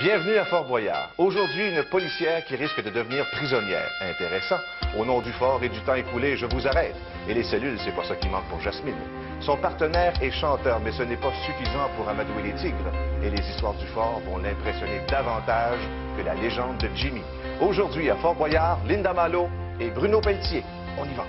Bienvenue à Fort-Boyard. Aujourd'hui, une policière qui risque de devenir prisonnière. Intéressant. Au nom du fort et du temps écoulé, je vous arrête. Et les cellules, c'est pas ça qui manque pour Jasmine. Son partenaire est chanteur, mais ce n'est pas suffisant pour amadouer les tigres. Et les histoires du fort vont l'impressionner davantage que la légende de Jimmy. Aujourd'hui, à Fort-Boyard, Linda Malo et Bruno Pelletier. On y va.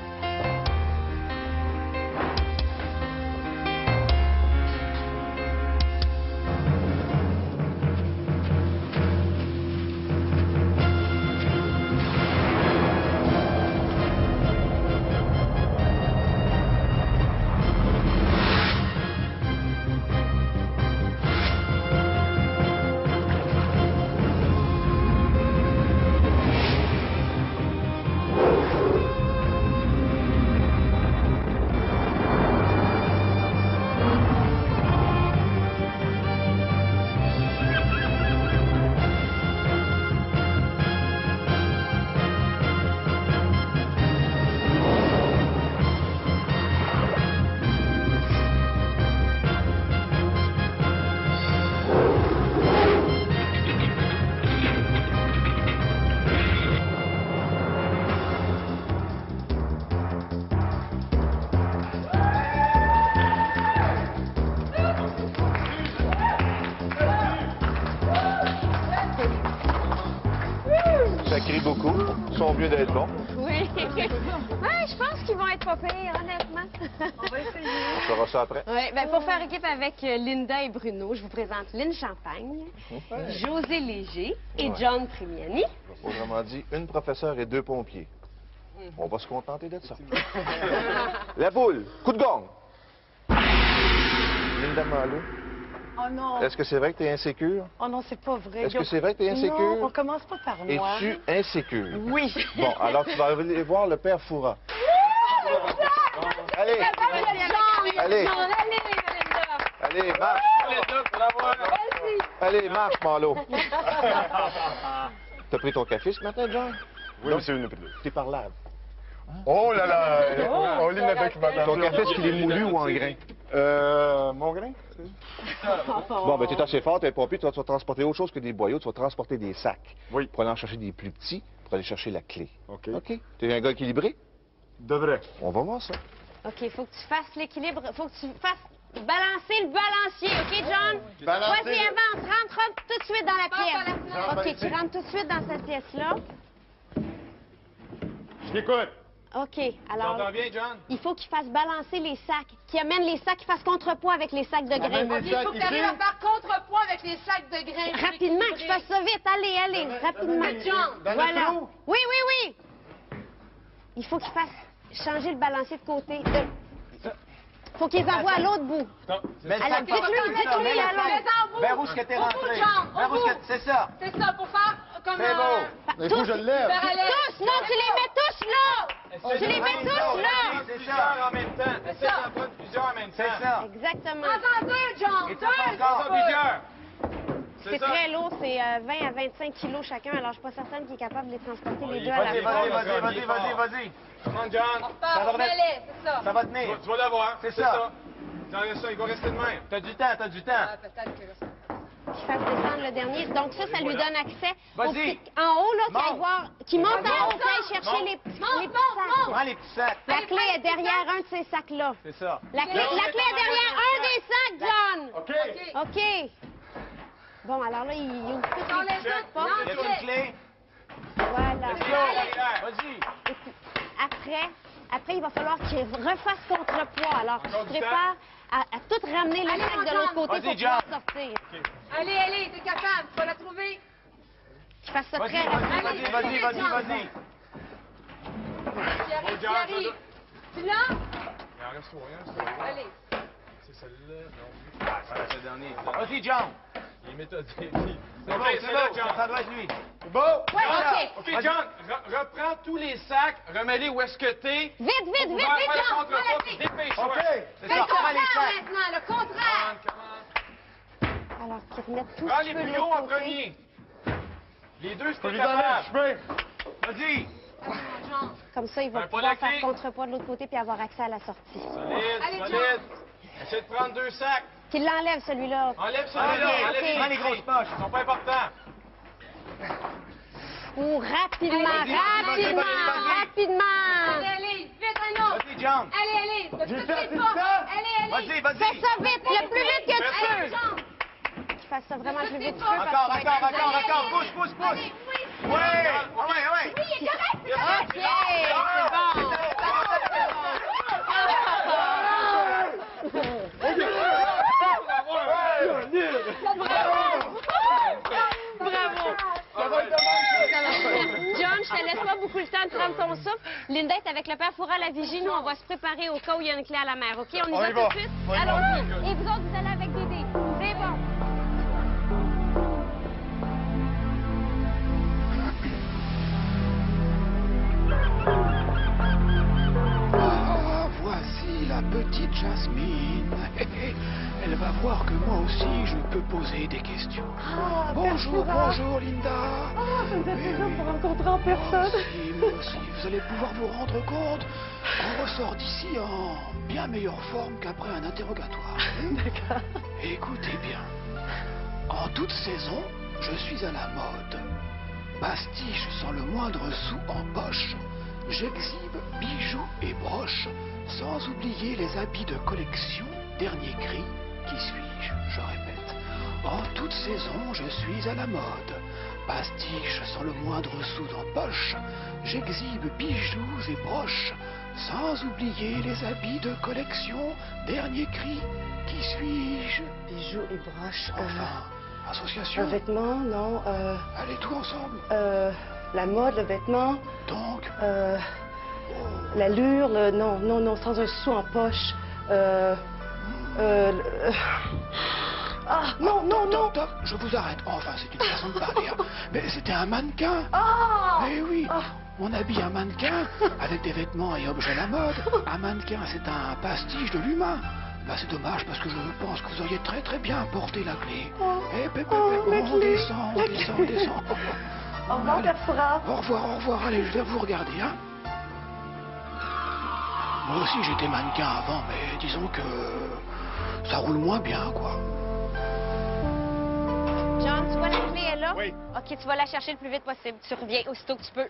Ça crie beaucoup. Ils sont mieux d'être bons. Oui. Ouais, je pense qu'ils vont être pas pires, honnêtement. On va essayer. On fera ça après. Oui, ben pour faire équipe avec Linda et Bruno, je vous présente Lynn Champagne, José Léger et Ouais. John Trimiani. Autrement dit, une professeure et deux pompiers. On va se contenter de ça. La boule, coup de gong. Linda Malo, Oh non. est-ce que c'est vrai que tu es insécure? Oh non, c'est pas vrai. Est-ce que c'est vrai que tu es insécure? Non, on commence pas par moi. Es-tu insécure? Oui. Bon, alors tu vas aller voir le père Foura. Allez, allez, allez, marche. Allez, marche, Malo. T'as pris ton café ce matin, John? Oui, monsieur le président. T'es parlable. Oh là là! On lit le documentaire. Ton café, est-ce qu'il est moulu ou en grain? Mon grain? Bon, ben, t'es assez fort, t'es pompier, tu vas transporter autre chose que des boyaux, tu vas transporter des sacs. Oui. Pour aller en chercher des plus petits, pour aller chercher la clé. OK. OK? T'es un gars équilibré? Devrait. On va voir ça. OK, faut que tu fasses l'équilibre, faut que tu fasses balancer le balancier, OK, John? Balancer Vas-y, le- avance, rentre tout de suite dans la pièce. OK, tu rentres tout de suite dans cette pièce-là. Je t'écoute. OK, alors, T'entends bien, John? il faut qu'il fasse balancer les sacs, qu'il amène les sacs, qu'il fasse contrepoids avec les sacs de grains. Amène les sacs Faut que tu arrives à ici. faire contrepoids avec les sacs de grains. Rapidement, qu'il fasse ça vite. Allez, allez, rapidement. Dans le Voilà. trou? Oui, oui, oui. Il faut qu'il fasse changer le balancier de côté. Faut qu'ils envoient à l'autre bout. Mais Alors, ça, dites-lui, à l'autre. vers où est-ce que t'es rentré? Vers où est-ce que... C'est ça. C'est ça, pour faire comme C'est beau. Il faut que je le lève. Tous, non, tu les mets tous là. Tu les mets tous là. C'est ça. En même temps. C'est ça. En prendre plusieurs en même temps. C'est ça. Exactement. Attends deux, John. Et tu encore. Plusieurs. C'est très lourd, c'est 20 à 25 kilos chacun, alors je suis pas certaine qu'il est capable de les transporter les deux à Vas-y, la fois. vas-y. Come on, John. On repart, on remettre. mêlait, c'est ça. Ça va tenir. Tu vas l'avoir. C'est ça. Il va rester de même. T'as du temps, t'as du temps. Ah, peut-être que ça. Qu'il fasse descendre le dernier. Donc ça lui donne accès au Vas-y. petit... En haut, là, qu'il aille Monte. voir... Qu'il monte en haut, Monte. qu'il aille chercher les petits sacs. Prends les petits sacs. La clé est derrière un de ces sacs-là. C'est ça. La clé est derrière un des sacs, John! OK. OK. Bon, alors là, il ouvre toutes On les laisse petites tout. portes. Y a une clé? Voilà. Vas-y. Et puis, après, il va falloir qu'il refasse contrepoids. Alors, tu Encore te du prépares à tout ramener le Allez, sac mon de l'autre John. côté Vas-y, pour pouvoir John. sortir. Allez, t'es capable. Tu vas la trouver. Qu'il fasse ça Vas-y, très rapidement. vas-y. Tu arrives, tu John, arrives. Tu l'as? Il en reste rien. Allez. C'est celle-là. Non. C'est le dernier. Vas-y, John. Il est méthodique. C'est bon, OK, c'est là, bon. John. Ça doit être lui. C'est beau? Ouais, OK. OK, John, reprends tous les sacs, remets-les où est-ce que t'es. Vite, vite, Pour vite, pouvoir vite, faire le John! contre-pas, vas-y. dépêche-toi. OK. C'est Fais ça. le Prends les contraire sacs. maintenant, le contraire. Alors, qu'il remette tout Prends ce les qu'il veut de plus hauts en l'autre côté. premier. Les deux, Faut c'est les enlever, capable. je peux. Vas-y. John. Comme ça, il va Pas pouvoir la clé. faire contrepoids de l'autre côté puis avoir accès à la sortie. Solide, Allez, solide. Essaie de prendre deux sacs. Qu'il l'enlève, celui-là. Enlève celui-là. OK, Enlève prends les grosses poches. Ils sont pas importants. Ou rapidement, Vas-y, rapidement, vas-y. rapidement. Allez, allez, vite, Renaud! Vas-y, jump. Allez, tout de suite pas! Allez, allez! Vas-y, vas-y. Fais ça vite, le plus vite que tu Allez, peux. jump! Fais ça vraiment le plus vite que tu peux. Encore, parce que- encore. Pousse, pousse, pousse. Allez, oui! Ouais. Oui, il est correct, c'est correct! OK, c'est bon. Bravo. John, je te laisse pas beaucoup le temps de prendre ton souffle. Linda est avec le père Foura à la vigie. Nous, on va se préparer au cas où il y a une clé à la mer, OK? On y va tout de suite? Allons-y. Et vous autres, vous allez avec Dédé. C'est bon. Ah, voici la petite Jasmine. Elle va voir que moi aussi, je peux poser des questions. Bonjour, bonjour, Linda. Ça me fait plaisir de vous rencontrer en personne. Moi aussi, vous allez pouvoir vous rendre compte qu'on ressort d'ici en bien meilleure forme qu'après un interrogatoire. D'accord. Écoutez bien. En toute saison, je suis à la mode. Pastiche sans le moindre sou en poche. J'exhibe bijoux et broches, sans oublier les habits de collection. Dernier cri, qui suis-je? Je répète. En toute saison, je suis à la mode. Pastiche sans le moindre sou en poche. J'exhibe bijoux et broches, sans oublier les habits de collection. Dernier cri, qui suis-je? Bijoux et broches. Enfin, association. Un vêtement, non. Allez, tout ensemble. La mode, le vêtement. Donc, L'allure, non, sans un sou en poche. Ah, non. toc, toc, je vous arrête. Enfin, c'est une façon de parler. Hein. Mais c'était un mannequin. Ah! Eh oui, on habille un mannequin avec des vêtements et objets à la mode. Un mannequin, c'est un pastiche de l'humain. Bah, c'est dommage parce que je pense que vous auriez très très bien porté la clé. On descend. Au revoir, Père Foura. Au revoir. Allez, je vais vous regarder, hein. Moi aussi, j'étais mannequin avant, mais disons que ça roule moins bien, quoi. John, tu vois la clé est là? Oui. OK, tu vas la chercher le plus vite possible. Tu reviens aussitôt que tu peux.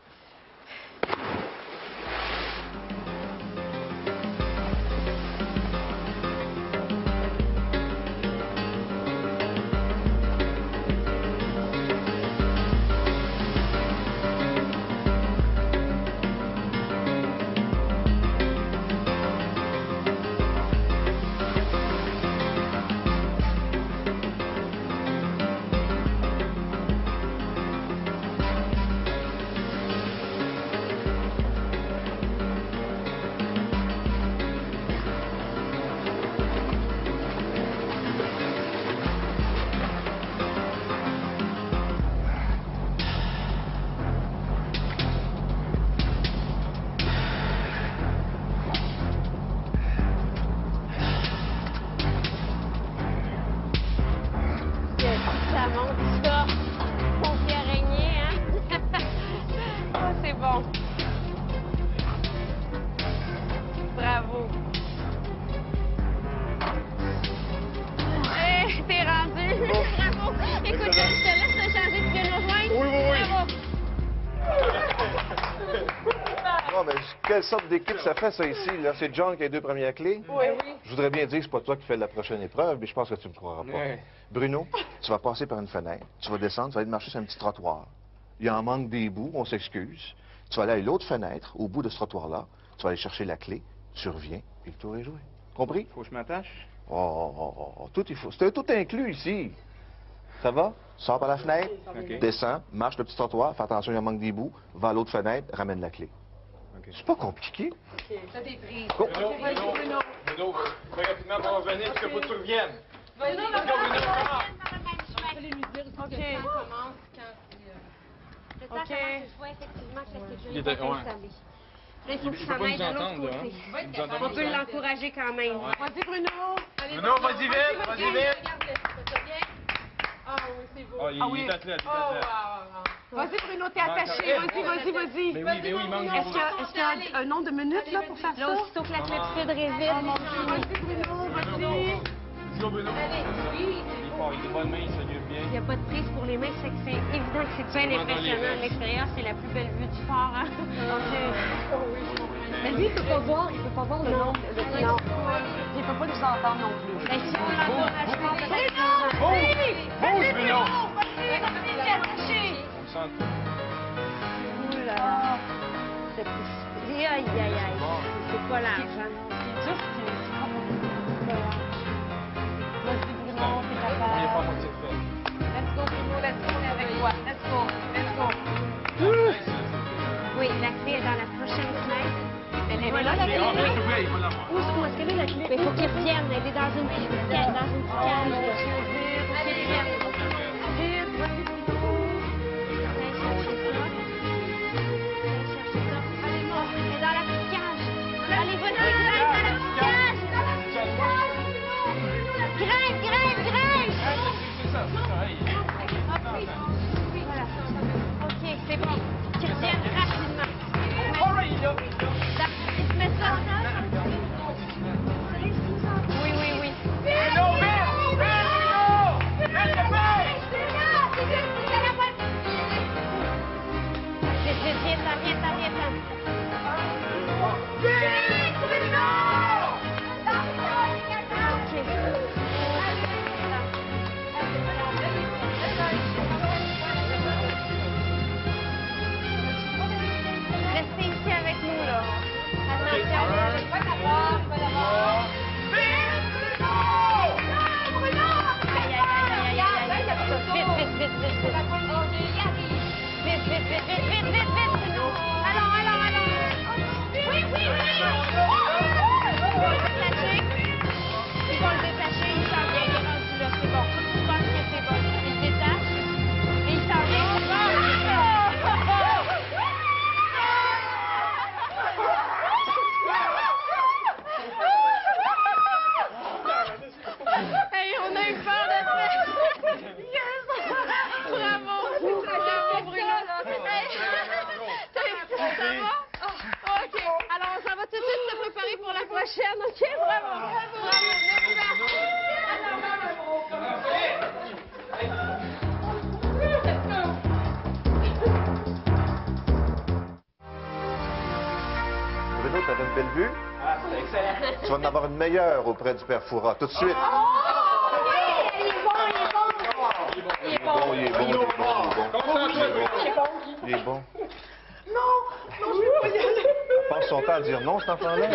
Ça monte ça. Pompier araignée, hein? Oh, c'est bon. Bravo. Hey, t'es rendu. Bravo. Écoute, je te laisse te changer. Tu viens nous rejoindre? Oui. Bravo. Non, mais quelle sorte d'équipe ça fait, ça, ici? Là? C'est John qui a les deux premières clés? Oui. Je voudrais bien dire que c'est pas toi qui fais la prochaine épreuve, mais je pense que tu me croiras pas. Ouais. Bruno, tu vas passer par une fenêtre, tu vas descendre, tu vas aller marcher sur un petit trottoir. Il en manque des bouts, on s'excuse. Tu vas aller à l'autre fenêtre, au bout de ce trottoir-là, tu vas aller chercher la clé, tu reviens, et le tour est joué. Compris? Faut que je m'attache. Tout il faut. C'est tout inclus ici. Ça va? Sors par la fenêtre, OK. descends, marche le petit trottoir, fais attention, il en manque des bouts, va à l'autre fenêtre, ramène la clé. OK. C'est pas compliqué. T'as des prises. Bruno, fais rapidement pour revenir, parce qu'il faut que tu reviennes. Vas-y, Bruno, commence. OK. commence quand C'est ça, comment je vois effectivement que la Il sécurité était- est ouais. installée. Là, il faut qu'il Il s'en peut pas aille nous de l'autre entendre, côté. hein. On peut l'encourager quand même. Vas-y, Bruno. Bruno, vas-y vite, vas-y vite. Ah oui, c'est beau. Oh, il est athlète, Oh, wow. Vas-y, Bruno, t'es attaché. Vas-y. Mais oui, il manque Est-ce qu'il y a un nombre de minutes, là, pour faire Là, ça? aussitôt que la clôture est vide. Vas-y, Bruno, vas-y. Go, Bruno. Allez, oui, Il est fort, il est bonne main, il se livre bien. Il n'y a pas de prise pour les mains, c'est que c'est évident sens que c'est bien impressionnant. À l'extérieur, c'est la plus belle vue du fort. Hein? Mais lui, il peut pas voir le nom. Non. Il peut pas nous entendre non plus. Ben, si on l'encourage pas, peut-être... Bouge, Bruno! On le sent. Oula! C'est aïe, aïe, aïe. C'est pas l'argent. C'est juste que c'est pas beaucoup. Vas-y, Bruno, t'es Il n'est capable. pas moitié fait. Let's go, Bruno, let's go, on est avec toi. Let's go, let's go. Oui, la clé est dans la prochaine fenêtre. Elle est Voilà là, la clé. Oui, il va l'avoir. Où est-ce qu'elle est, la clé? Mais il faut qu'il revienne. Elle est dans une petite cage. Dans une petite cage. Allez, vite, vas-y, Bruno. Allez chercher ça. Allez, mon, elle est dans la petite cage. Allez, vas-y, grimpe dans la petite cage. Grimpe, grimpe, grimpe. C'est ça. Voilà. OK, c'est bon. Qu'ils reviennent rapidement. Il se met ça. Oui, oui, oui. Vite, viens-t'en. Restez ici avec nous, là. Attention. Aïe, aïe, aïe, aïe, aïe, aïe. Vite. Vite, Bruno. Allons. Oui. Ils vont le détacher, il s'en vient, il est rendu là, c'est bon. Je pense que c'est bon. Il se détache, et il s'en vient. Hey, on a eu peur de ça. Yes! Bravo, Bruno. Ça va? OK. Alors, on s'en va tout de suite se préparer pour la prochaine. OK? Bravo. Bruno, t'avais une belle vue? Ah, c'était excellent. Tu vas en avoir une meilleure auprès du père Fouras, tout de suite. Il est bon. Non, je vais pas y aller. Elle passe son temps à dire non, cet enfant-là.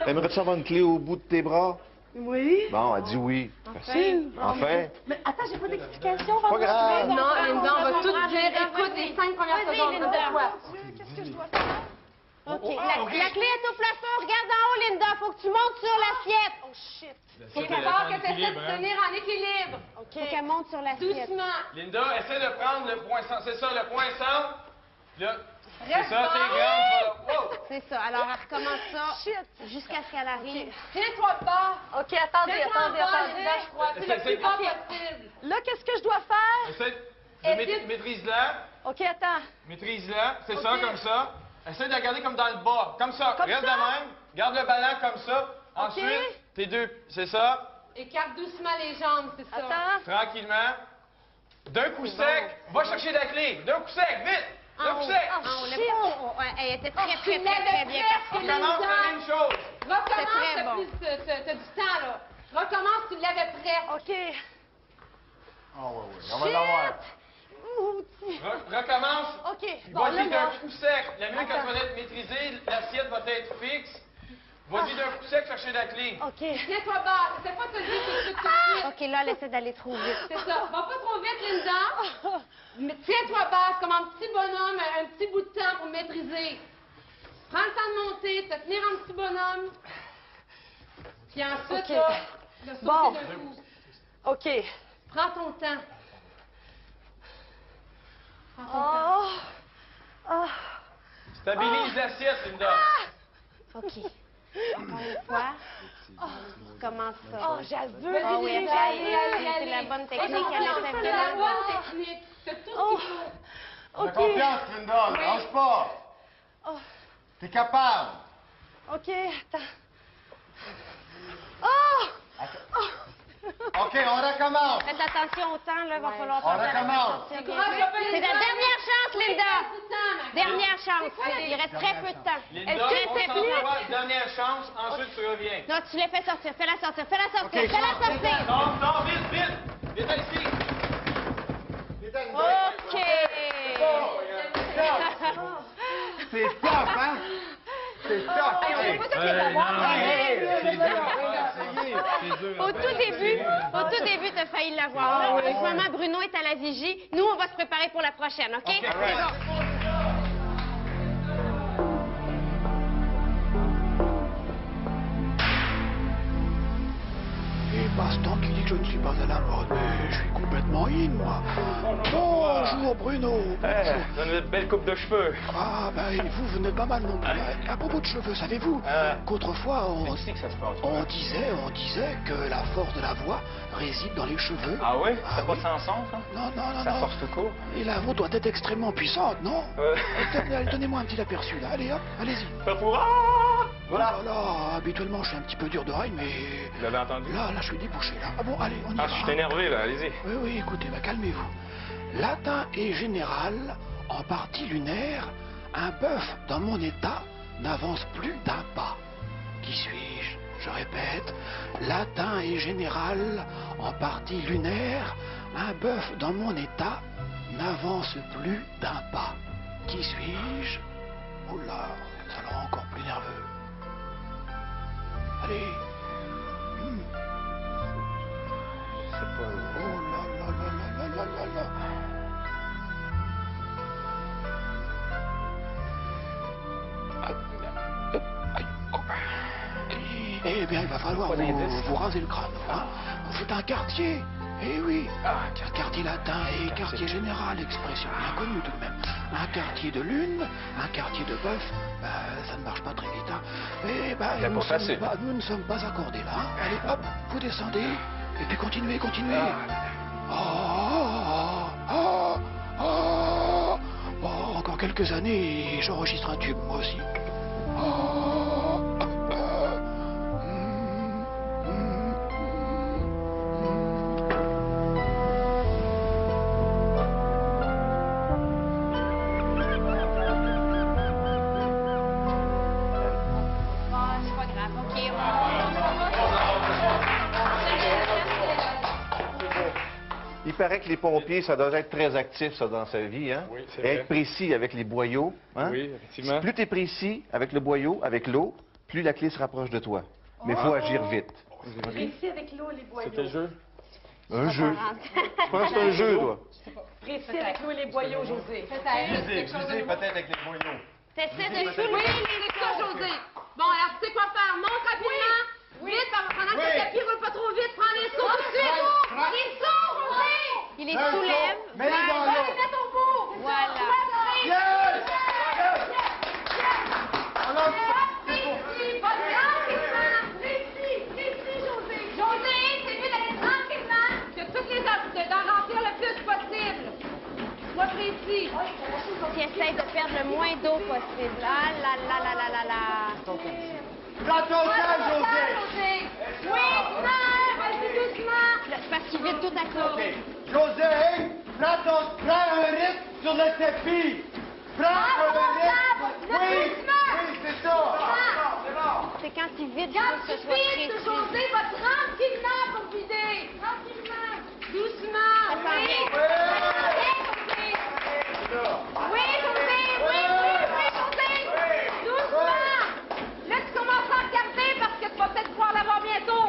Aimerais-tu avoir une clé au bout de tes bras? Oui. Bon, elle dit oui. Facile. Enfin. Mais attends, j'ai pas d'explication. Pas grave. Non, Linda, on va tout dire. Écoute les 5 premières secondes. Linda. Qu'est-ce que je dois faire? OK. La clé est au plafond. Regarde en haut, Linda. Faut que tu montes sur l'assiette. Oh, shit. Faut d'abord que tu essaies de te tenir en équilibre. Faut qu'elle monte sur l'assiette. Doucement. Linda, essaie de prendre le point centre. C'est ça, le point centre. Là, c'est Reste ça, fort. t'es grande. Wow! C'est ça. Alors, elle recommence ça jusqu'à ce qu'elle arrive. Tiens-toi bas. OK, attendez. Linda, je crois. C'est le plus bas possible. Là, qu'est-ce que je dois faire? Essaie de maîtrise-la. OK, attends. Maîtrise-la. C'est ça, comme ça. Essaie de la garder comme dans le bas. Comme ça. Comme Reste ça? de même. Garde le ballon comme ça. Ensuite, tes deux. C'est ça. Écarte doucement les jambes, c'est ça. Attends. Tranquillement. D'un coup sec, va chercher la clé. D'un coup sec, vite. D'un coup sec. Elle était très Tu bien l'avais On presque, commence la même chose. Recommence, très bon. t'as du temps, là. Recommence, tu l'avais prêt. OK. On va l'avoir. Recommence. OK. Bon, là, Vas-y d'un là. coup sec. La minute quand tu vas être maîtrisé, l'assiette va être fixe. Vas-y d'un coup sec chercher la clé. OK. Tiens-toi bas. C'est pas te le dire tout de suite. OK, là, elle essaie d'aller trop vite. C'est ça. Va pas trop vite, Linda. Mais tiens-toi basse comme un petit bonhomme, un petit bout de temps pour maîtriser. Prends le temps de monter, te tenir en petit bonhomme. Puis ensuite, OK. là, de sauter Bon. d'un coup. OK. Prends ton temps. Prends ton temps. Oh. Stabilise l'assiette, Linda. OK. Encore une fois. On recommence ça. Oh, j'avoue. Ah oui, Allez, c'est la bonne technique. C'est Elle la essaie vraiment. bonne technique. C'est tout ce qu'il faut. OK. Confiance, Linda, lâche pas. Oh. T'es capable. OK, attends. Oh! OK, on recommence. Faites attention au temps, là. Il va falloir On faire recommence. attention. Courage, C'est ta dernière chance, Linda. Dernière chance. Il reste très peu de temps. Linda, Est-ce que on c'est s'envoie dernière chance, ensuite tu reviens. Non, tu les fais sortir. Fais-la sortir. Fais-la sortir. Fais-la sortir. Non, vite, vite! Viens ici! OK. C'est tough, hein? C'est tough. On peut tous les avoir. Au tout début, tu as failli l'avoir. En ce moment, Bruno est à la vigie. Nous, on va se préparer pour la prochaine, OK? C'est bon. Et Bastan qui dit que je ne suis pas à la mode, mais je suis complètement in, moi. Bonjour Bruno. Donne une belle coupe de cheveux. Ah, ben vous venez pas mal non plus. À propos de cheveux, savez-vous qu'autrefois C'est que ça se passe. on disait que la force de la voix réside dans les cheveux. Ah ouais? Ah C'est pas oui. sans sens, ça? Non, Ça non. force tout court? Et la vôtre doit être extrêmement puissante, non Donnez-moi un petit aperçu, là. Allez, hop, allez-y. Voilà. Oh là là, habituellement, je suis un petit peu dur d'oreille, mais... Vous l'avez entendu? Là, je suis débouché, là. Ah bon, allez, on y va. Ah, je suis énervé, là. Allez-y. Oui, écoutez, calmez-vous. Latin et général, en partie lunaire, un bœuf dans mon état n'avance plus d'un pas. Qui suis-je? Je répète, latin et général, en partie lunaire, un bœuf dans mon état n'avance plus d'un pas. Qui suis-je? Oh là, ça le rend encore plus nerveux. Allez. C'est pas... Oh là là là là là là là là. Eh bien, il va falloir vous raser le crâne. Hein. C'est un quartier. Eh oui. Un quartier latin et quartier général, expression bien connue tout de même. Un quartier de lune, un quartier de bœuf, ça ne marche pas très vite. Hein. Eh ben, C'est pas facile. nous ne sommes pas accordés là. Hein. Allez, hop, vous descendez. Et puis continuez. Bon, encore quelques années et j'enregistre un tube, moi aussi. C'est pas grave. OK, Il paraît que les pompiers, ça doit être très actif, ça, dans sa vie, hein? Oui, c'est Et être vrai. précis avec les boyaux, hein? Oui, effectivement. Plus tu es précis avec le boyau, avec l'eau, plus la clé se rapproche de toi. Mais il faut agir vite. Précis avec l'eau, les boyaux. C'était le jeu? Un jeu. Je pense que c'est un jeu, toi. Précis avec l'eau et les boyaux, José. Visez peut-être avec les moyens. T'essaies de Oui, soulever c'est ça, José. Bon, alors, tu sais quoi faire? Monte rapidement. Vite, pendant que le tapis roule pas trop vite, prends les sauts tout de suite. Les sauts, José! Il les soulève. Mets-les dans Va l'eau. les mettre au bout. Voilà. Yes! Précis, pas tranquillement. Précis, José. José, c'est mieux d'aller tranquillement que toutes les autres, d'en remplir le plus possible. Sois précis. Qui essaie de perdre le moins d'eau possible. Ah là là là là là là. Prends ton temps, José. Oui, doucement, vas-y doucement. C'est parce qu'il vide tout à coup. OK. José, prends un rythme sur le tapis. Prends un rythme. Oui, c'est ça. C'est quand il vide qu'il Quand faut tu que ce soit vides, précis. José, va tranquillement pour vider. Tranquillement. Doucement. Ça s'en vient. Oui, José, José. Doucement. Là, tu commences à regarder parce que tu vas peut-être pouvoir l'avoir bientôt.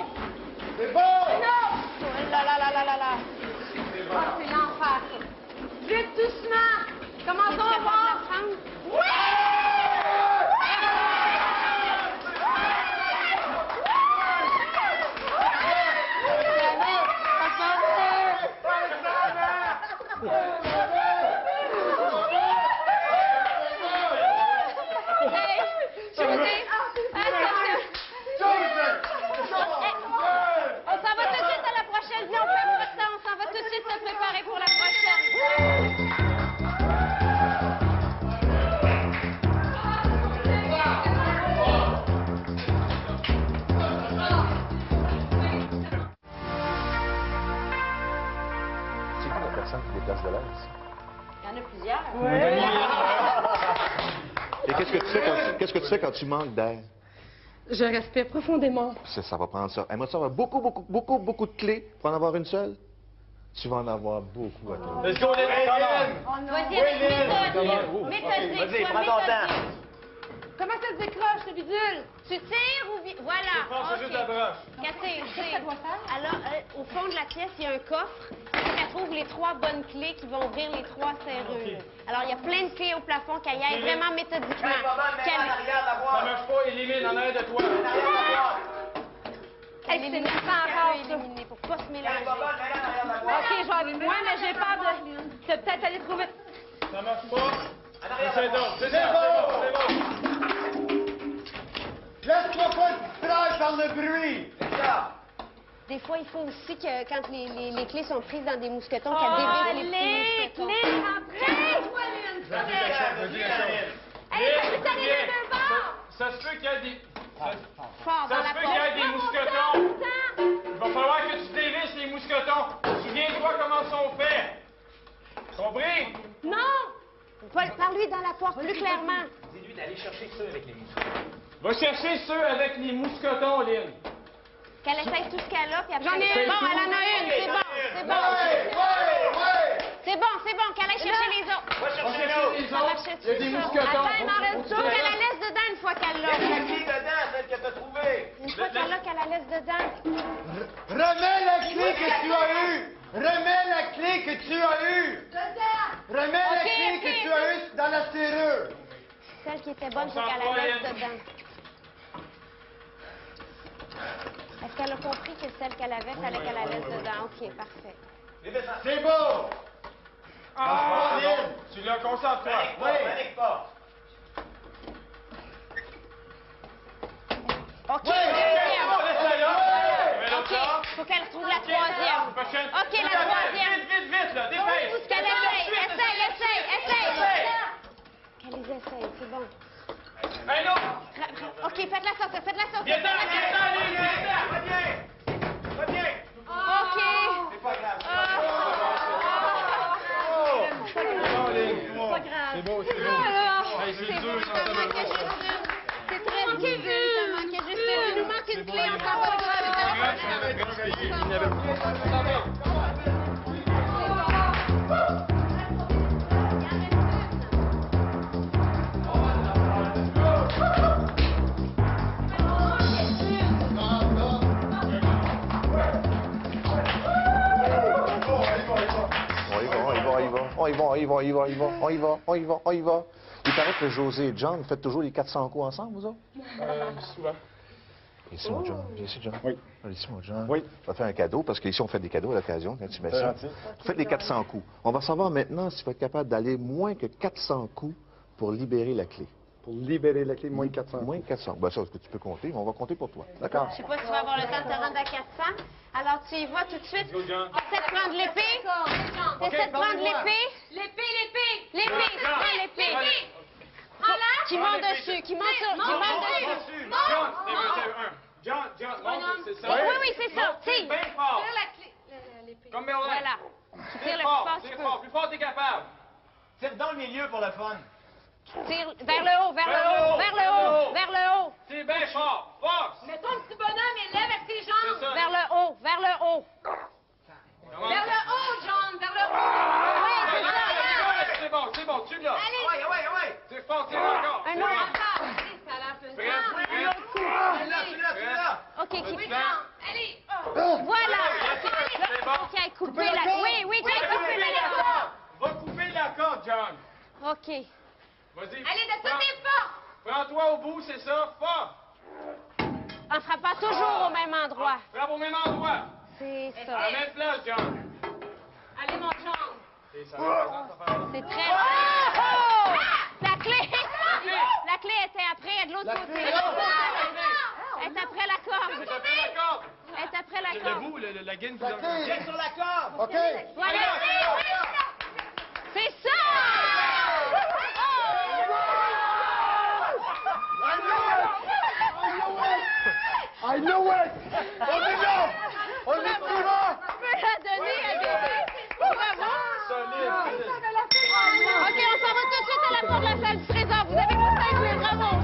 C'est bon. Non. Oh là là là là là là. Ah, c'est l'enfer, ça. Vite, doucement. Commençons à voir. On s'en va tout de suite à la prochaine. Non, on perd pas de temps. On s'en va tout de suite se préparer pour la prochaine. C'est qui la personne qui déplace de l'air ici? Il y en a plusieurs. Et qu'est-ce que tu fais quand tu manques d'air? Je respire profondément. Ça va prendre ça. Aimerais-tu avoir beaucoup de clés pour en avoir une seule? Tu vas en avoir beaucoup à toi. Let's go, Lynn! Vas-y, avec méthodique. Méthodique, Vas-y, sois prends ton méthodique. Comment ça se décroche, ce bidule? Tu tires ou... Voilà. Pense juste la broche. Cassé, Qu'est-ce que ça doit faire? Alors, au fond de la pièce, il y a un coffre. Elle trouve les 3 bonnes clés qui vont ouvrir les 3 serrures. Alors, il y a plein de clés au plafond qu'elle y aille vraiment méthodiquement. Ça marche pas, élimine en arrière de toi. Hey, c'est méchant encore encore, ça. éliminer pour pas se mélanger. OK, je vais aller moi, mais j'ai peur de... C'est peut-être aller trouver... Ça marche pas. C'est bon, c'est bon. Laisse-moi pas te distraire par le bruit. Des fois, il faut aussi que quand les clés sont prises dans des mousquetons, qu'elles dévissent les petits mousquetons. Ça se peut qu'il y ait des... Fort dans Ça la se peut qu'il y ait des porte. mousquetons. Il va falloir que tu dévisses les mousquetons. Souviens-toi comment sont faits. Compris? Non! Paul, parle-lui dans la porte, plus clairement. Dis-lui d'aller chercher ceux avec les mousquetons. Va chercher ceux avec les mousquetons, Lynn. Qu'elle essaye tout ce qu'elle a, puis après... J'en ai Bon, un. elle en a une, c'est bon, c'est bon. C'est bon, qu'elle aille chercher les autres. Va chercher les Ça marchait autres. Il y a des dessus, ça. mousquetons. Attends, il m'en reste deux. Qu'elle la laisse dedans une fois qu'elle l'a. dedans, celle que t'as trouvée. Une fois qu'elle l'a, qu'elle la laisse dedans. Remets la clé que tu as eue. Remets la clé que tu as eue. Remets la clé que tu as eue dans la serrure. Celle qui était bonne, faut qu'elle la laisse dedans. Est-ce qu'elle a compris que celle qu'elle avait, fallait qu'elle la laisse dedans? OK, parfait. C'est beau. Ah, non. Tu l'as, concentre-toi. Panique pas. OK, Laisse-la deuxième. là. OK, faut qu'elle trouve la troisième. OK, la troisième. Vite, là, dépêche. Qu'elle essaye. Qu'elle les essaye, c'est bon. Un autre. OK, faites-la sortir. Viens-t'en, Lynn, viens-t'en. Va bien. OK. C'est pas grave. Pas grave. C'est beau. C'est bon, ça manquait juste une. C'est très difficile, ça manquait juste une. Il nous manque une clé encore, pas On y va. Il paraît que José et John, vous faites toujours les 400 coups ensemble, vous autres? Souvent. Ici, mon John. Viens ici, John. Oui. Ici, mon John. Oui. On va faire un cadeau, parce qu'ici, on fait des cadeaux à l'occasion, quand tu mets ça. gentil. Vous faites les 400 coups. On va savoir maintenant si vous êtes capable d'aller moins que 400 coups pour libérer la clé. Pour libérer la clé, moins de 400. Moins que 400. Ben ça, est-ce que tu peux compter? On va compter pour toi. D'accord? Je sais pas si tu vas avoir le temps de te rendre à 400. Alors, tu y vas tout de suite. Go, John. Essaie de prendre l'épée. Essaie de prendre l'épée. L'épée, prends l'épée. Prends-la. Qui monte dessus, qui monte dessus. John, monte, c'est ça. Oui, c'est ça. Monte Tire. bien fort. l'épée. Comme Merlin. Voilà. Tu tires le plus Fort, fort que tu tire peux. fort. Plus fort, t'es capable. Tire dans le milieu pour le fun. Tire vers le haut, vers le haut. Tire bien fort. Force. Mets ton petit bonhomme et lève avec tes jambes. C'est ça. Vers le haut. Vers le haut, John, vers le haut. Oui, c'est ça. C'est bon, tu l'as. Allez, Ouais. Tire fort, tire encore. Un autre. encore. Allez, ça a l'air pesant. Tu l'as. OK, qui Oui, prend. John, allez. Voilà. C'est bon. Qui a coupé la... Oui, qui a coupé la corde. Va couper la corde, John. OK. Vas-y. Allez, de toutes tes forces. Prends-toi au bout, c'est ça. Fort. En frappant toujours au même endroit. Frappe au même endroit. C'est À ça. la même place, John. Allez, mon John. Et ça représente ta part. C'est très... Oh! La clé! La clé était après, de l'autre côté. Elle est après la corde. C'est après la corde. Elle est après la Le corde. bout, la gaine qui Tire sur la corde. OK. Voilà. C'est ça! I know it! On est là! On est plus là! Je peux la donner à bébé. Bravo! solide. trésor de la salle du trésor. Vous avez tous à jouer, bravo.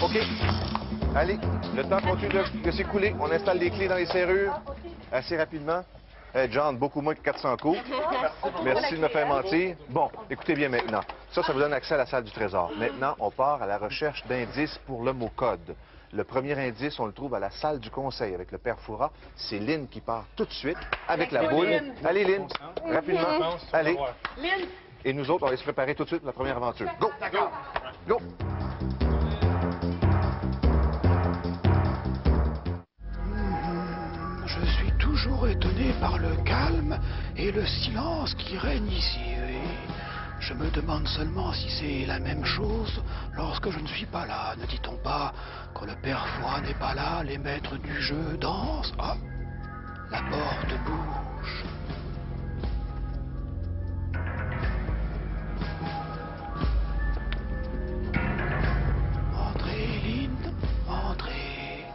OK. Allez, le temps continue de s'écouler. On installe les clés dans les serrures assez rapidement. John, beaucoup moins que 400 coups. Merci de me faire mentir. Bon, écoutez bien maintenant. Ça vous donne accès à la salle du trésor. Maintenant, on part à la recherche d'indices pour le mot code. Le premier indice, on le trouve à la salle du conseil avec le père Fouras. C'est Lynn qui part tout de suite avec la boule. Allez, Lynn, rapidement. Allez. Et nous autres, on va se préparer tout de suite pour la première aventure. Go! D'accord. Go! Je suis toujours étonné par le calme et le silence qui règne ici. Et je me demande seulement si c'est la même chose lorsque je ne suis pas là. Ne dit-on pas quand le père Fouras n'est pas là, les maîtres du jeu dansent? Ah, la porte bouge. Entrez, Lynn, entrez.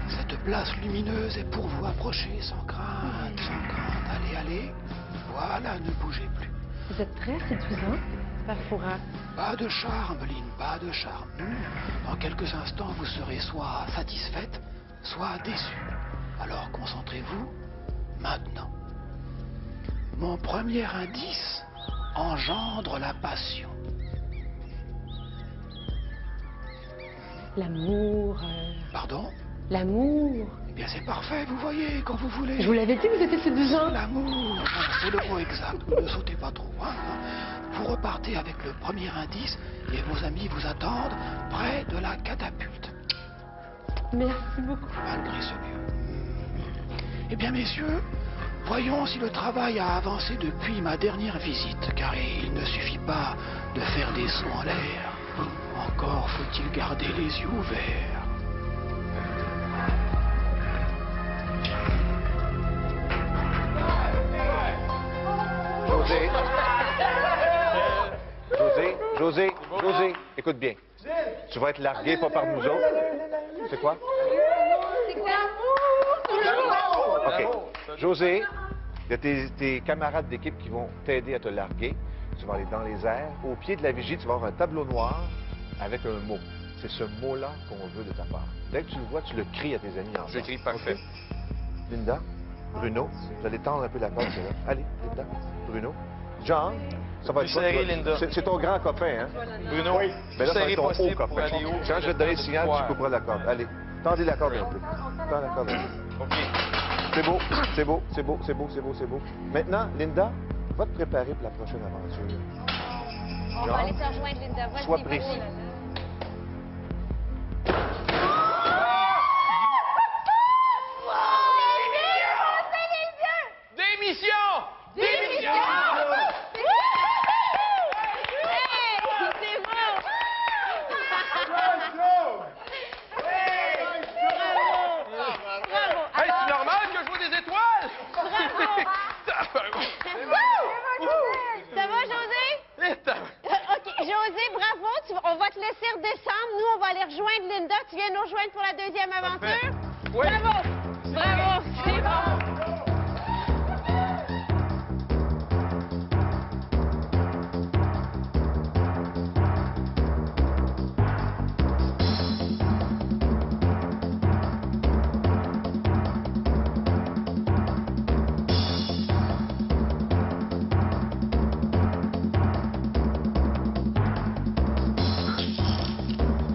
Cette place lumineuse est pour vous approcher sans crainte, sans crainte. Allez, allez. Voilà, ne bougez plus. Vous êtes très séduisant, père Fouras. Pas de charme, Lynn, pas de charme. Dans quelques instants, vous serez soit satisfaite, soit déçue. Alors concentrez-vous maintenant. Mon premier indice engendre la passion. L'amour. Pardon? L'amour. Eh bien, c'est parfait, vous voyez, quand vous voulez. Je vous l'avais dit que vous étiez séduisant. L'amour, c'est le mot exact. Ne sautez pas trop. Hein. Vous repartez avec le premier indice et vos amis vous attendent près de la catapulte. Merci beaucoup. Malgré ce lieu. Eh bien, messieurs, voyons si le travail a avancé depuis ma dernière visite, car il ne suffit pas de faire des sauts en l'air. Encore faut-il garder les yeux ouverts. José, écoute bien. Tu vas être largué, pas par nous autres. C'est quoi? C'est quoi? OK. José, il y a tes camarades d'équipe qui vont t'aider à te larguer. Tu vas aller dans les airs. Au pied de la vigie, tu vas avoir un tableau noir avec un mot. C'est ce mot-là qu'on veut de ta part. Dès que tu le vois, tu le cries à tes amis en bas. J'écris parfait. Okay? Linda, Bruno, vous allez tendre un peu la corde, c'est là. Allez, Linda, Bruno. John, ça va être Plus serré, Linda. C'est ton grand copain, hein? Bruno, Mais là, ça va être ton haut possible pour copain. aller haut. Quand je vais te donner le signal, tu couperas la corde. Allez, tendez la corde un peu. Tends la corde un peu. OK. C'est beau, c'est beau, c'est beau, c'est beau, c'est beau, c'est beau. Maintenant, Linda, va te préparer pour la prochaine aventure. On va aller te rejoindre, Linda. Vas-y, Sois vas-y. précis. Démission! Démission! Hey, c'est bon! Bravo! Hey, c'est normal que je vois des étoiles? Ça va, José? OK, José, bravo. On va te laisser redescendre. Nous, on va aller rejoindre Linda. Tu viens nous rejoindre pour la deuxième aventure? Oui. Bravo! Bravo! C'est bon!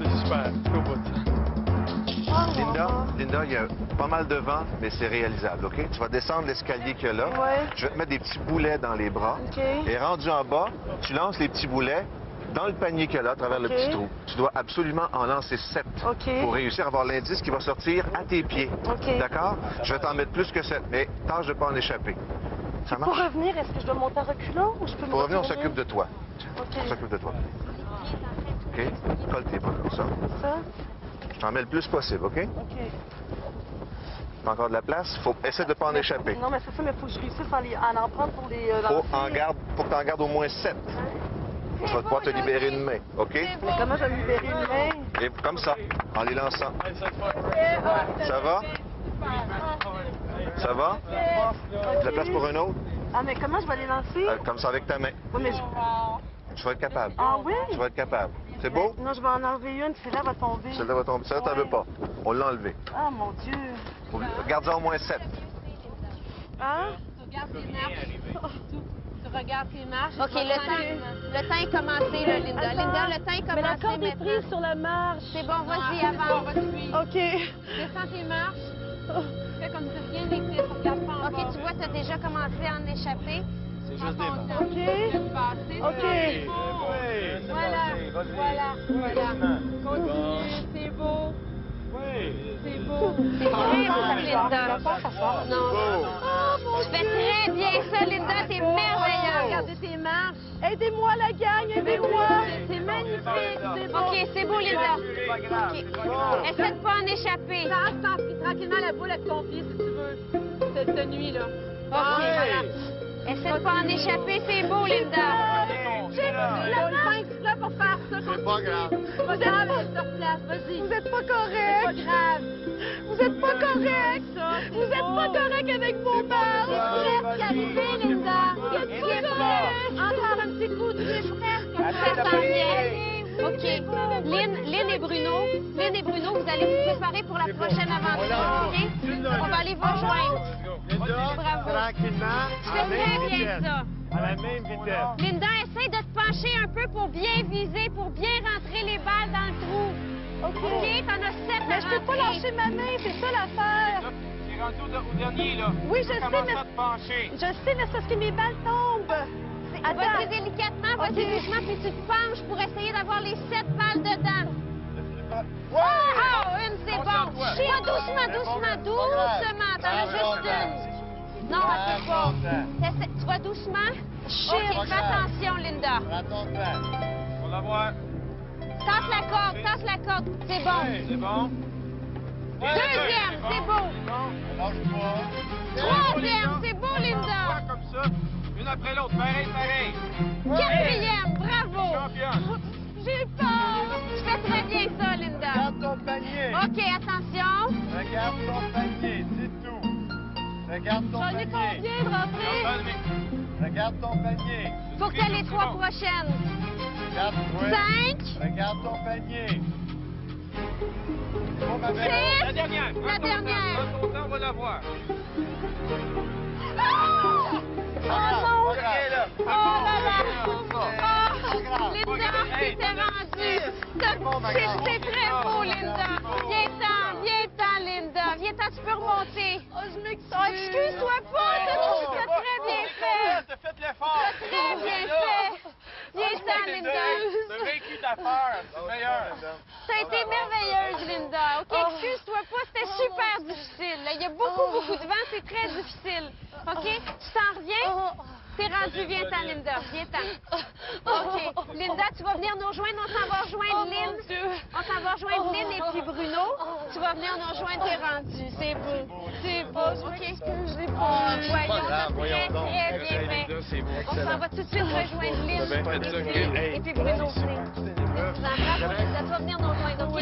C'est super. Au bout. Linda, il y a pas mal de vent, mais c'est réalisable, OK? Tu vas descendre l'escalier qu'il y a là. Ouais. Je vais te mettre des petits boulets dans les bras. OK. Et rendu en bas, tu lances les petits boulets dans le panier qu'il y a là, à travers le OK. petit trou. Tu dois absolument en lancer 7 OK. pour réussir à avoir l'indice qui va sortir à tes pieds. OK. D'accord? Je vais t'en mettre plus que 7, mais tâche de ne pas en échapper. Ça Pour marche? revenir, est-ce que je dois monter en reculant ou je peux Pour revenir, on s'occupe de toi. OK. On s'occupe de toi. OK? Colle tes bras comme ça. Ça? Je t'en mets le plus possible, OK? OK. T'as encore de la place? Essaie de ne pas en échapper. Non, mais c'est ça, mais faut que je réussisse à en prendre pour les Faut lancer. que tu en gardes au moins 7. Tu vas pouvoir te libérer une main, OK? Mais comment je vais me libérer une main? Et comme ça, en les lançant. Ça va? Ça va? De la place pour un autre? Ah, mais comment je vais les lancer? Comme ça avec ta main. Oui, mais Tu vas être capable. Ah oui? Tu vas être capable. C'est beau? Non, je vais en enlever une, celle-là va tomber. Celle-là va tomber. Celle-là, t'en veux pas. On l'a enlevé. Ah, mon Dieu. Garde-en au moins 7. Hein? Tu regardes tes marches. Tu regardes tes marches. OK, le temps est commencé, là, Linda. Attends. Linda, le temps est Mais la commencé corde est maintenant. prise sur la marche. C'est bon, vas-y, avance. OK. Descends tes marches. Fais comme si rien n'était. Regarde pas en OK, bas. tu vois, tu as déjà commencé à en échapper. C'est juste des mains. OK. OK. Voilà. Continue, c'est beau. C'est beau. C'est très beau, Linda. Non. Tu fais très bien ça, Linda. T'es merveilleuse. Regardez tes marches. Aidez-moi, la gang, aidez-moi. C'est magnifique. C'est beau. OK, c'est beau, Linda. OK. Essaie de pas en échapper. Lance tranquillement la boule à ton pied si tu veux. Cette nuit-là. OK, voilà. Essaie de pas en échapper. C'est beau, Linda. La main exprès pour faire ça. C'est pas grave. C'est pas grave, elle se replace. Vas-y. Vous êtes pas C'est pas correct. grave. Vous êtes pas correct. Vous êtes pas correct avec vos balles. Presque arrivé, Linda. Vous êtes pas correct. Encore un petit coup, tu es presque. Ça s'en vient. OK. Lynn et Bruno, vous allez vous préparer pour la prochaine aventure, OK? On va aller vous rejoindre. Bravo. Tranquillement, Tu fais très bien ça. à la même vitesse. Linda, essaie de te pencher un peu pour bien viser, pour bien rentrer les balles dans le trou. OK? T'en as 7 Mais je peux pas lâcher ma main, c'est ça l'affaire. C'est rendu au dernier, là. Oui, je sais, Commence mais... à te pencher. Je sais, mais c'est parce que mes balles tombent. Vas-y délicatement, vas-y OK. doucement, puis tu te penches pour essayer d'avoir les 7 balles dedans. Ouais! Oh, une, c'est bon. Concentre-toi. Chien, doucement. T'en as juste une. Non, c'est pas. Tu vas doucement. OK, fais attention, Linda. Prends ton temps. On va la voir. Tasse la corde. C'est bon. C'est bon. Deuxième, c'est beau. Lâche pas. Troisième, c'est beau, Linda. Comme ça. Une après l'autre. Pareil. Quatrième, bravo. Championne. J'ai peur. Tu fais très bien ça, Linda. Regarde ton panier. OK, attention. Regarde ton panier, c'est tout. Regarde ton J'en ai panier. combien de rentrées? Regarde ton panier. Faut que tu aies les 3 prochaines. Regarde, ouais. 5, Regarde ton panier. Oh, ma belle. 6. La dernière. La dernière. Prends ton temps, on va la voir. Oh non! Regarde là. Oh là là! Oh! Linda, t'es rendue! C'est très beau, Linda! Viens-t'en, Linda! Viens-t'en, tu peux remonter! Oh, je m'excuse. Oh, excuse-toi pas! T'as très bien fait! T'as fait l'effort. Très bien fait! Viens-t'en, Linda! T'as vaincu ta peur. C'est meilleur. Ça a été merveilleuse, Linda! OK, excuse-toi pas, c'était super difficile. Il y a beaucoup de vent, c'est très difficile. OK? Tu t'en reviens? T'es rendu, viens-t'en, Linda. Viens-t'en. OK. Linda, tu vas venir nous rejoindre. On s'en va rejoindre Lynn. On s'en va rejoindre Lynn et puis Bruno. Tu vas venir nous rejoindre. T'es rendu. C'est beau. C'est beau. OK. Excuse-les pas. Voyons, grave, voyons très, donc. très bien fait. On s'en va tout de suite rejoindre Lynn et puis Bruno. Tu t'embrasses. Linda, tu vas venir nous rejoindre, OK?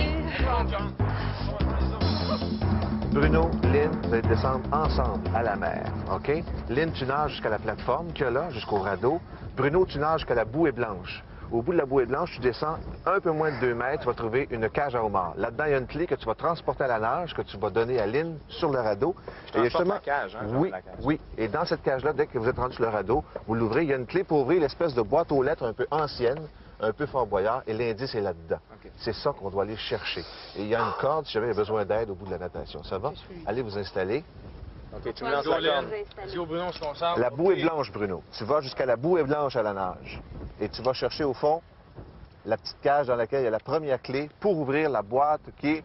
Bruno, Lynn, vous allez descendre ensemble à la mer, OK? Lynn, tu nages jusqu'à la plateforme qu'il y a là, jusqu'au radeau. Bruno, tu nages jusqu'à la bouée blanche. Au bout de la bouée blanche, tu descends un peu moins de 2 mètres, tu vas trouver une cage à homard. Là-dedans, il y a une clé que tu vas transporter à la nage, que tu vas donner à Lynn sur le radeau. Je transporte la cage, hein, Oui, la cage. oui. Et dans cette cage-là, dès que vous êtes rendu sur le radeau, vous l'ouvrez, il y a une clé pour ouvrir l'espèce de boîte aux lettres un peu ancienne, un peu Fort Boyard, et l'indice est là-dedans. OK. C'est ça qu'on doit aller chercher. Et il y a une corde si jamais il y a besoin d'aide au bout de la natation. Ça va? Allez vous installer. OK, tu me lances la corde. Si au Bruno, on se concentre. La bouée blanche, Bruno. Tu vas jusqu'à la bouée blanche à la nage. Et tu vas chercher au fond la petite cage dans laquelle il y a la première clé pour ouvrir la boîte qui est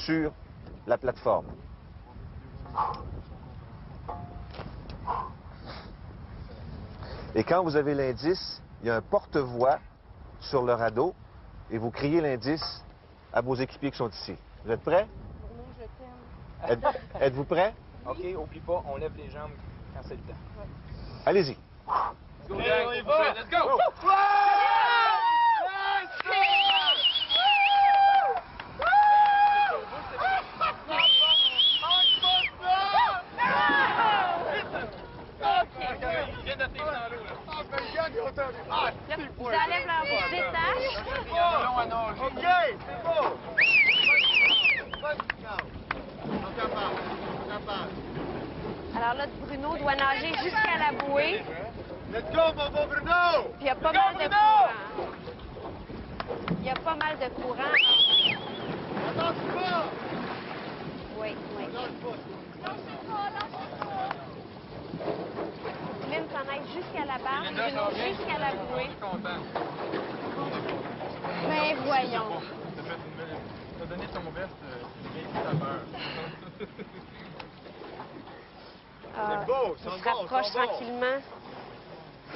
sur la plateforme. Et quand vous avez l'indice, il y a un porte-voix sur le radeau et vous criez l'indice à vos équipiers qui sont ici. Vous êtes prêts? Bruno, je t'aime. Êtes-vous prêts? OK, oublie pas, on lève les jambes quand c'est le temps. Allez-y. Let's go, gang. On y va. Let's go! Vous enlèvez leur bouche, détache. OK, c'est beau. Alors là, Bruno doit nager jusqu'à la bouée. Let's go, mon bon Bruno! Puis il y a pas mal de courant. Il y a pas mal de courant. Lâche pas! Oui, oui. Lâche pas! Lynn s'en aille jusqu'à la barre, Bruno jusqu'à la bouée. Mais voyons. T'as donné ton veste, ta peur. Ah, beau, il ça se va, rapproche ça va. tranquillement.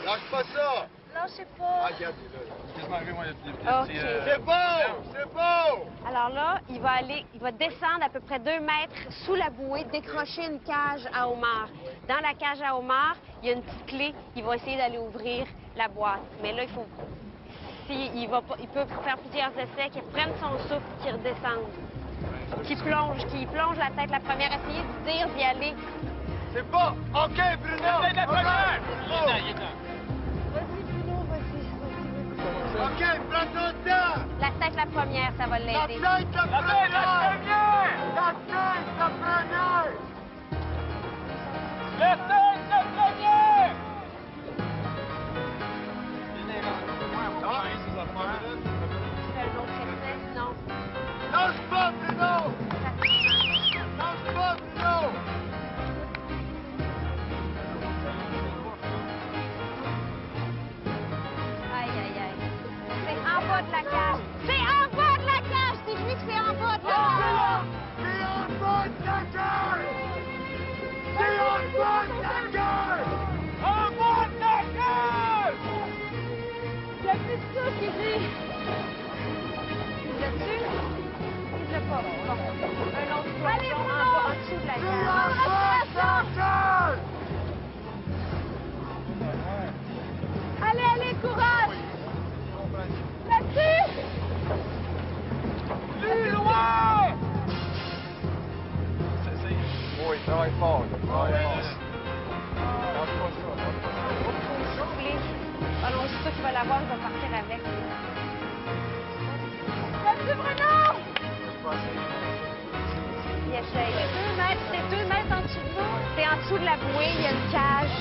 Lâche pas ça! Lâchez Ah, pas. regarde, il est là. Quasiment arrivé, moi, le OK. C'est beau! C'est beau! Alors là, il va descendre à peu près 2 mètres sous la bouée, décrocher une cage à homard. Dans la cage à homard, il y a une petite clé. Il va essayer d'aller ouvrir la boîte. Mais là, il faut... il peut faire plusieurs essais, qu'il prenne son souffle, qu'il redescende. Qu'il plonge la tête la première, essayer de dire d'y aller. C'est beau! OK, Bruno! La première! Vas-y, Bruno, vas-y. OK, prends ton temps! La tête la première, ça va La l'aider. tête, la première! La tête, la première! Fais un autre essai, non. Lâche pas, Bruno! Lâche pas, Bruno! Aïe, aïe, aïe. C'est en bas de la cage. C'est en bas de la cage! C'est lui que c'est en bas de la cage! C'est en bas de la gueule! C'est en bas de la gueule! En bas de la gueule! Il y a plus de souffle ici. Il l'a-tu? Il l'a pas. Bon. Un autre plongeon en bas, en dessous de la C'est en cage. bas de la gueule! Allez, allez, courage! Là-dessus! Plus loin! Oui, travaille fort. Travaille fort. Souffler. Ah non, c'est sûr qu'il va l'avoir, il va partir avec. Là-dessus, Bruno! Il essaye. 2 mètres, c'est 2 mètres en dessous de nous. C'est en dessous de la bouée, il y a une cage.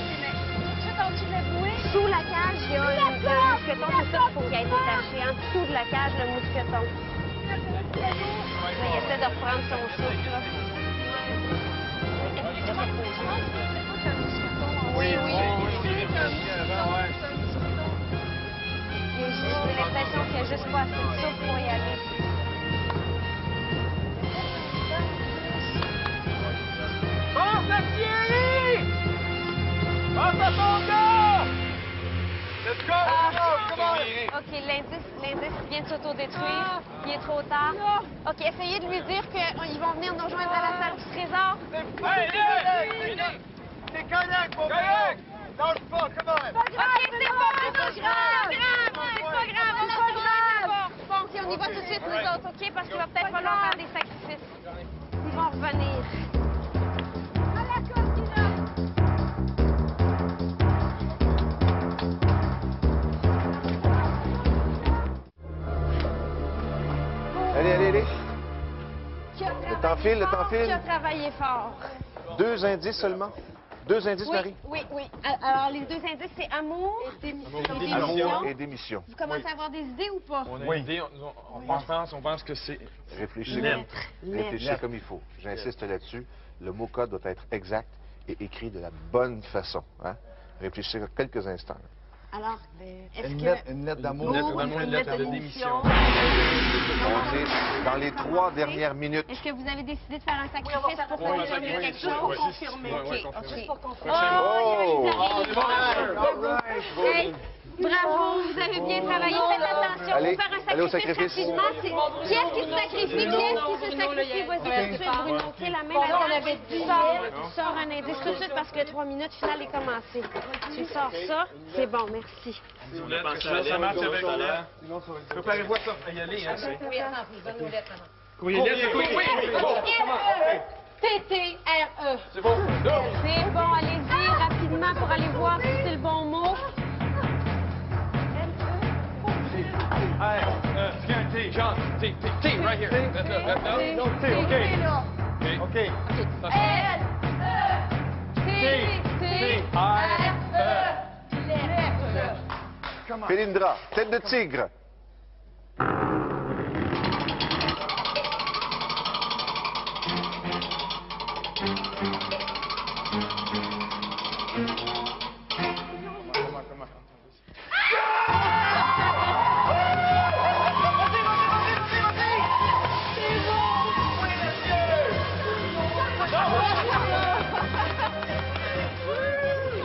Tout en dessous de la bouée? Sous la cage, il y a un mousqueton, c'est ça qu'il faut qu'il ait détaché. En dessous de la cage, le mousqueton. Là, il essaie de reprendre son souffle, là. Oui, oui. J'ai l'impression qu'il n'y a juste pas assez de souffle pour y aller. Pense à Thierry! Pense à ton gars! Let's go, Bruno! Come on! OK, l'indice vient de s'autodétruire. Il est trop tard. OK, essayez de lui dire qu'ils vont venir nous rejoindre à la salle du trésor. C'est correct, mon gars! Lâche pas, come on! OK, c'est pas grave! C'est pas grave! Bon, OK, on y va tout de suite, nous autres, OK? Parce qu'il va peut-être falloir faire des sacrifices. Ils vont revenir. À la coordinate! Allez, allez, allez. Le temps file, le temps file. Qui a travaillé fort. 2 indices seulement? 2 indices, Marie? Oui, oui. Alors, les 2 indices, c'est amour et démission. Amour et démission. Vous commencez à avoir des idées ou pas? On a une idée, on pense que c'est... Réfléchissez, réfléchissez comme il faut. J'insiste là-dessus. Le mot code doit être exact et écrit de la bonne façon. Hein? Réfléchissez quelques instants. Alors, est-ce que... Une lettre d'amour. Une lettre de démission. On est dans les 3 dernières minutes. Est-ce que vous avez décidé de faire un sacrifice pour confirmer quelque chose? Pour confirmer. confirmer. Oh! Hey, bravo, vous avez bien travaillé. Faites attention Allez, faut faire un allez au sacrifice sacrifice. rapidement. Qui est-ce qui se sacrifie? Qui est-ce qui se sacrifie? Vas-y, tout de suite, Bruno. Tu sais, la main là-dedans. On avait dit. Tu sors un indice tout de suite parce que 3 minutes finale est commencée. Tu sors ça. C'est bon, merci. Ça marche avec ça. Préparez-vous à ça. Y aller, hein, c'est... Courrier lettre, oui. T-T-R-E. C'est bon. C'est bon, allez-y rapidement pour aller voir si c'est le bon mot. C'est un T, John. T, right here. Non, T, OK. OK. Félindra, tête de tigre.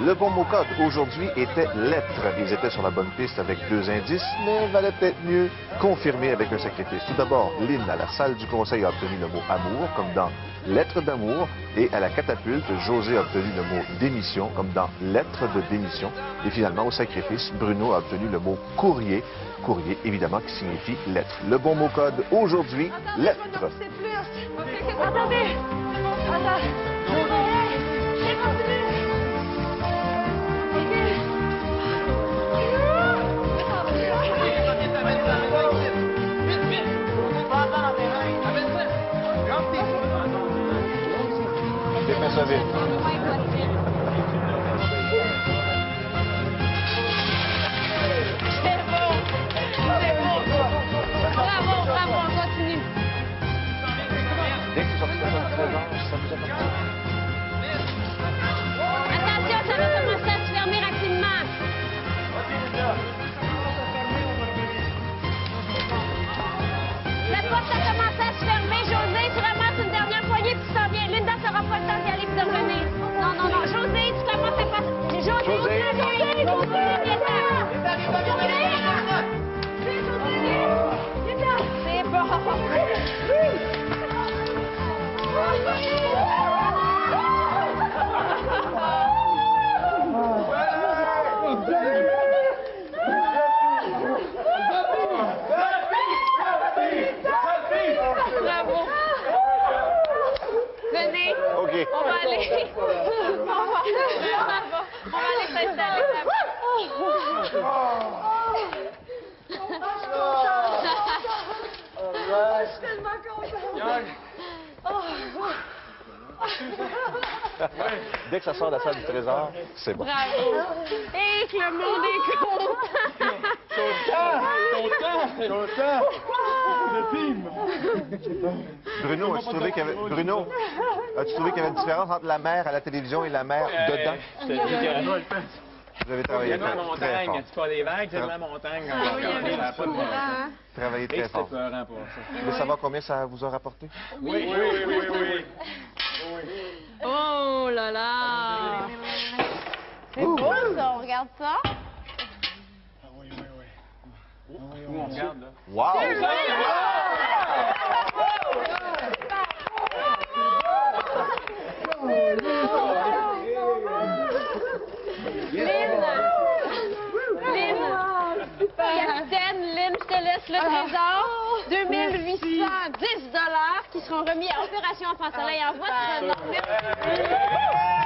Le bon mot code aujourd'hui était lettre. Ils étaient sur la bonne piste avec 2 indices, mais valait peut-être mieux confirmer avec un sacrifice. Tout d'abord, Lynn, à la salle du conseil, a obtenu le mot amour, comme dans lettre d'amour. Et à la catapulte, José a obtenu le mot démission, comme dans lettre de démission. Et finalement, au sacrifice, Bruno a obtenu le mot courrier. Courrier, évidemment, qui signifie lettre. Le bon mot code aujourd'hui, lettre. Attendez! Fais ça vite. Bravo, on continue. Dès que c'est sorti de la présence, ça vous apporte. Attention, ça va commencer à se fermer rapidement. La porte a commencé à se fermer. José, tu ramasses une dernière poignée puis tu t'en viens. Linda, tu n'auras pas le temps d'y aller et de revenir. Non. José, tu commences à passer. José, c'est bon. Bravo. Venez. OK. On va aller. On va aller s'installer. Je suis tellement Young. Dès que ça sort de la salle du trésor, c'est bon. Bravo. Et que le monde est content. content. Le team. Bruno, as-tu trouvé qu'il y avait... Bruno, as-tu trouvé qu'il y avait une différence entre la mer à la télévision et la mer dedans? Je te dis que... Vous avez travaillé Il y a de la très fort. montagne, tu pas des vagues, c'est de la montagne. Travaillé très fort. C'était peurant pour ça. Vous voulez savoir combien ça vous a rapporté? Oui. Oh là là. C'est beau ça, on regarde ça. Où on regarde, là? Wow! Capitaine Lynn, je te laisse le trésor. 2810 $ qui seront remis à Opération Enfant Soleil en votre nom. Merci.